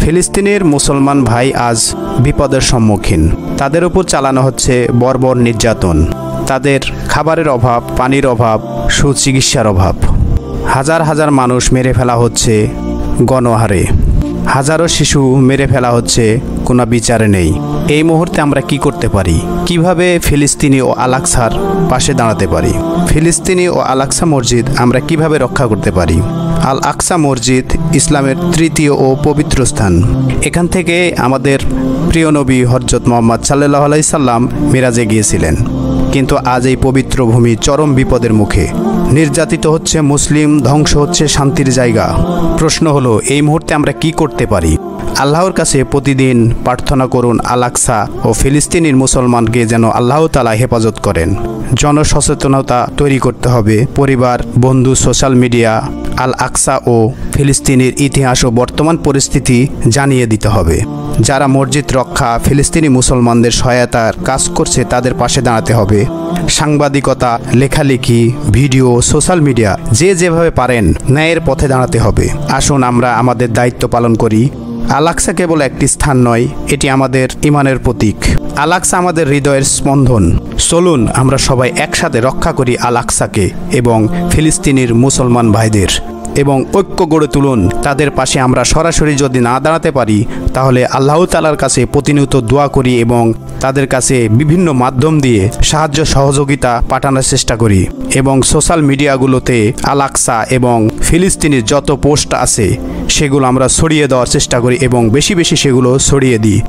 ফিলিস্তিনের মুসলমান ভাই আজ বিপদের সম্মুখীন। তাদের উপর চালানো হচ্ছে বর্বর নির্যাতন। তাদের খাবারের অভাব, পানির অভাব, সুচিকিৎসার অভাব। হাজার হাজার মানুষ মেরে ফেলা হচ্ছে গণহারে। হাজারো শিশু মেরে ফেলা হচ্ছে, কোনো বিচার নেই। এই মুহূর্তে আমরা কি করতে পারি? কিভাবে ফিলিস্তিনি ও আল আকসার পাশে দাঁড়াতে পারি? ফিলিস্তিনি ও আল আকসা মসজিদ আমরা কিভাবে রক্ষা করতে পারি? আল আকসা মসজিদ ইসলামের তৃতীয় ও পবিত্র স্থান। এখান থেকে আমাদের প্রিয় নবী হযরত মুহাম্মদ সাল্লাল্লাহু আলাইহি সাল্লাম মিরাজে গিয়েছিলেন। কিন্তু আজ এই পবিত্র ভূমি চরম বিপদের মুখে। নির্যাতিত হচ্ছে মুসলিম, ধ্বংস হচ্ছে শান্তির জায়গা। প্রশ্ন হলো, এই মুহূর্তে আমরা কি করতে পারি? আল্লাহর কাছে প্রতিদিন প্রার্থনা করুন আল আকসা ও ফিলিস্তিনির মুসলমানকে যেন আল্লাহ তাআলা হেফাজত করেন। জনসচেতনতা তৈরি করতে হবে। পরিবার, বন্ধু, সোশ্যাল মিডিয়া আল আকসা ও ফিলিস্তিনির ইতিহাস ও বর্তমান পরিস্থিতি জানিয়ে দিতে হবে। যারা মসজিদ রক্ষা, ফিলিস্তিনি মুসলমানদের সহায়তার কাজ করছে তাদের পাশে দাঁড়াতে হবে। সাংবাদিকতা, লেখালেখি, ভিডিও, সোশ্যাল মিডিয়া যে যেভাবে পারেন ন্যায়ের পথে দাঁড়াতে হবে। আসুন আমরা আমাদের দায়িত্ব পালন করি। আল আকসা কেবল একটি স্থান নয়, এটি আমাদের ঈমানের প্রতীক। আল আকসা আমাদের হৃদয়ের স্পন্দন। চলুন আমরা সবাই একসাথে রক্ষা করি আল আকসাকে এবং ফিলিস্তিনির মুসলমান ভাইদের, এবং ঐক্য গড়ে তুলুন। তাদের পাশে আমরা সরাসরি যদি না দাঁড়াতে পারি তাহলে আল্লাহ তাআলার কাছে প্রতিনিয়ত দোয়া করি এবং তাদের কাছে বিভিন্ন মাধ্যম দিয়ে সাহায্য সহযোগিতা পাঠানোর চেষ্টা করি, এবং সোশ্যাল মিডিয়াগুলোতে আল আকসা এবং ফিলিস্তিনির যত পোস্ট আছে সেগুলো আমরা ছড়িয়ে দেওয়ার চেষ্টা করি এবং বেশি বেশি সেগুলো ছড়িয়ে দিই।